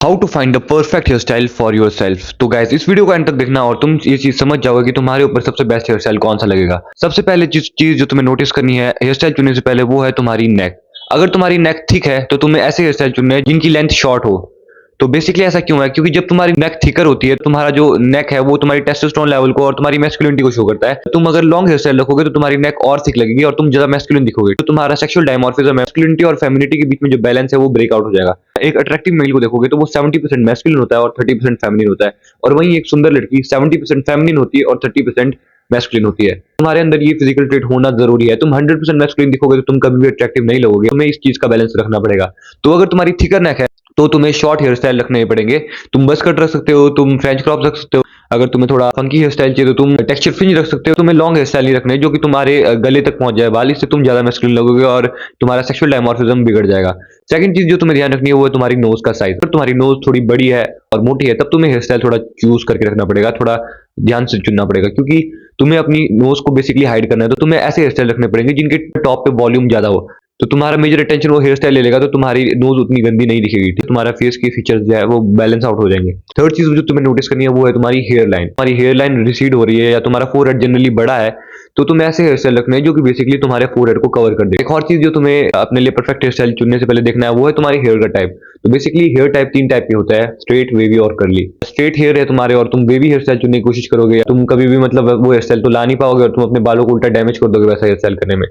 How to find the perfect hair style for yourself. तो guys इस video को end तक देखना और तुम ये चीज समझ जाओगे कि तुम्हारे ऊपर सबसे बेस्ट हेयर स्टाइल कौन सा लगेगा। सबसे पहले जिस चीज जो तुम्हें नोटिस करनी है हेयर स्टाइल चुनने से पहले वो है तुम्हारी नेक। अगर तुम्हारी नेक थिक है तो तुम्हें ऐसे हेयर स्टाइल चुनने हैं जिनकी लेंथ शॉर्ट हो। तो बेसिकली ऐसा क्यों है, क्योंकि जब तुम्हारी नेक थिकर होती है तुम्हारा जो नेक है वो तुम्हारी टेस्टोस्टेरोन लेवल को और तुम्हारी मैस्कुलिनिटी को शो करता है। तुम अगर लॉन्ग हेयर स्टाइल रखोगे तो तुम्हारी नेक और थिक लगेगी और तुम ज्यादा मैस्कुलिन दिखोगे। तो तुम्हारा सेक्सुअल डायमॉर्फिज्म मैस्कुलिनिटी और फेमिनिटी के बीच में जो बैलेंस है वो ब्रेक आउट हो जाएगा। एक अट्रैक्टिव मेल को देखोगे तो वो 70% मैस्कुलिन होता है और 30% फेमिनिन होता है, और वहीं एक सुंदर लड़की 70% फेमिनिन होती है और 30% मैस्कुलिन होती है। तुम्हारे अंदर ये फिजिकल ट्रेट होना जरूरी है। तुम 100% मैस्कुलिन दिखोगे तो तुम कभी भी अट्रैक्टिव नहीं लगोगे। तुम्हें इस चीज का बैलेंस रखना पड़ेगा। तो अगर तुम्हारी थिकर नेक है तो तुम्हें शॉर्ट हेयर स्टाइल रखने पड़ेंगे। तुम बस कट रख सकते हो, तुम फ्रेंच क्रॉप रख सकते हो। अगर तुम्हें थोड़ा फंकी हेयर स्टाइल चाहिए तो तुम टेक्सचर फ्रिंज रख सकते हो। तुम्हें लॉन्ग हेयर स्टाइल नहीं रखने जो कि तुम्हारे गले तक पहुंच जाए बाल, इससे तुम ज्यादा मैस्कुलिन लगोगे और तुम्हारा सेक्सुअल डायमॉर्फिज्म बिगड़ जाएगा। सेकंड चीज जो तुम्हें ध्यान रखनी है वो है तुम्हारी नोज का साइज। अगर तुम्हारी नोज थोड़ी बड़ी है और मोटी है तब तुम्हें हेयर स्टाइल थोड़ा चूज करके रखना पड़ेगा, थोड़ा ध्यान से चुनना पड़ेगा, क्योंकि तुम्हें अपनी नोज को बेसिकली हाइड करना है। तो तुम्हें ऐसे हेयर स्टाइल रखने पड़ेंगे जिनके टॉप पे वॉल्यूम ज्यादा हो। तो तुम्हारा मेजर अटेंशन वो हेयर स्टाइल ले लेगा तो तुम्हारी नोज उतनी गंदी नहीं दिखेगी, तुम्हारा फेस के फीचर्स जो है वो बैलेंस आउट हो जाएंगे। थर्ड चीज जो तुम्हें नोटिस करनी है वो है तुम्हारी हेयर लाइन। तुम्हारी हेयर लाइन रिसीड हो रही है या तुम्हारा फोरहेड जनरली बड़ा है तो तुम्हें ऐसे हेयर स्टाइल रखने हैं जो कि बेसिकली तुम्हारे फोरहेड को कवर कर दे। एक और चीज जो तुम्हें अपने लिए परफेक्ट हेयर स्टाइल चुनने से पहले देखना है वो है तुम्हारी हेयर का टाइप। तो बेसिकली हेयर टाइप तीन टाइप के होता है, स्ट्रेट, वेवी और कर्ली। स्ट्रेट हेयर है तुम्हारे और तुम वेवी हेयर स्टाइल चुनने की कोशिश करोगे, तुम कभी भी मतलब वो हेयर स्टाइल तो ला नहीं पाओगे और तुम अपने बालों को उल्टा डैमेज कर दोगे वैसा हेयर स्टाइल करने में।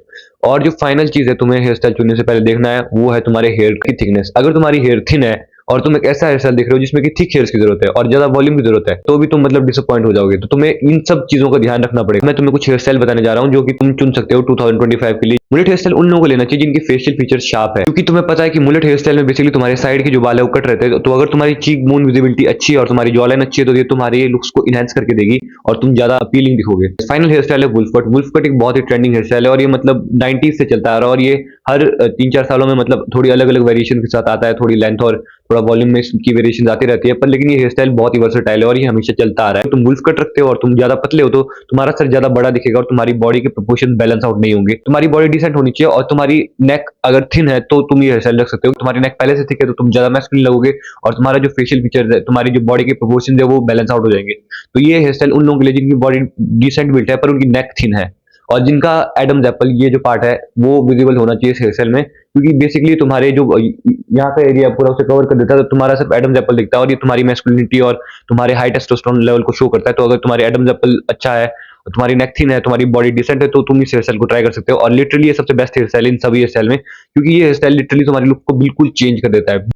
और जो फाइनल चीज है तुम्हें हेयर स्टाइल चुनने से पहले देखना है वो है तुम्हारे हेयर की थिकनेस। अगर तुम्हारी हेयर थिन है और तुम एक ऐसा हेयर स्टाइल देख रहे हो जिसमें कि थिक हेयर्स की जरूरत है और ज्यादा वॉल्यूम की जरूरत है तो भी तुम मतलब डिसअपॉइंट हो जाओगे। तो तुम्हें इन सब चीजों का ध्यान रखना पड़ेगा। मैं तुम्हें कुछ हेयर स्टाइल बताने जा रहा हूँ जो कि तुम चुन सकते हो 2025 के लिए। मुलेट हेयर स्टाइल उन लोगों को लेना चाहिए जिनकी फेशियल फीचर शार्प है, क्योंकि तुम्हें पता है कि मुलेट हेयर स्टाइल में बेसिकली तुम्हारे साइड के जो बाल है वो कट रहते हैं। तो अगर तुम्हारी चीक बोन विजिबिलिटी अच्छी है और तुम्हारी जॉ लाइन अच्छी है तो ये तुम्हारे लुक्स को इनहेंस करके देगी और तुम ज्यादा अपीलिंग दिखोगे। फाइनल हेयर स्टाइल है वुल्फ कट। वुल्फ कट एक बहुत ही ट्रेंडिंग हेयर स्टाइल है और ये मतलब 90s से चलता आ रहा है और ये हर 3-4 सालों में मतलब थोड़ी अलग अलग वेरिएशन के साथ आता है। थोड़ी लेंथ और थोड़ा वॉल्यूम में इसकी वेरिएशन आती रहती है, पर लेकिन ये हेयर स्टाइल बहुत ही वर्सेटाइल है और ये हमेशा चलता आ रहा है। तुम वुल्फ कट रखते हो और तुम ज्यादा पतले हो तो तुम्हारा सर ज्यादा बड़ा दिखेगा और तुम्हारी बॉडी के प्रोपोर्शन बैलेंस आउट नहीं होंगे। तुम्हारी बॉडी डिसेंट होनी चाहिए और तुम्हारी नेक अगर थिन है तो तुम ये हेयर स्टाइल रख सकते हो। तुम्हारी नेक पहले से थिक है तो तुम ज्यादा मैस्कुलिन लगोगे और तुम्हारा जो फेशियल फीचर है, तुम्हारी जो बॉडी के प्रोपोर्शन है वो बैलेंस आउट हो जाएंगे। तो ये हेयर स्टाइल उन लोगों के लिए जिनकी बॉडी डिसेंट बिल्ट है पर उनकी नेक थिन है और जिनका एडम्स एप्पल ये जो पार्ट है वो विजिबल होना चाहिए इस हेयर स्टाइल में, क्योंकि बेसिकली तुम्हारे जो यहाँ का एरिया पूरा उसे कवर कर देता है तो तुम्हारा सिर्फ एडम्स एप्पल दिखता है और ये तुम्हारी मैस्कुलिनिटी और तुम्हारे हाई टेस्टोस्टेरोन लेवल को शो करता है। तो अगर तुम्हारे एडम्स एप्पल अच्छा है, तुम्हारी नेक थिन है, तुम्हारी बॉडी डिसेंट है तो तुम इस हेयर स्टाइल को ट्राई कर सकते हो। और लिटरली ये सबसे बेस्ट हेयर स्टाइल इन सभी हेयर स्टाइल में, क्योंकि ये हेयर स्टाइल लिटरली तुम्हारी लुक को बिल्कुल चेंज कर देता है।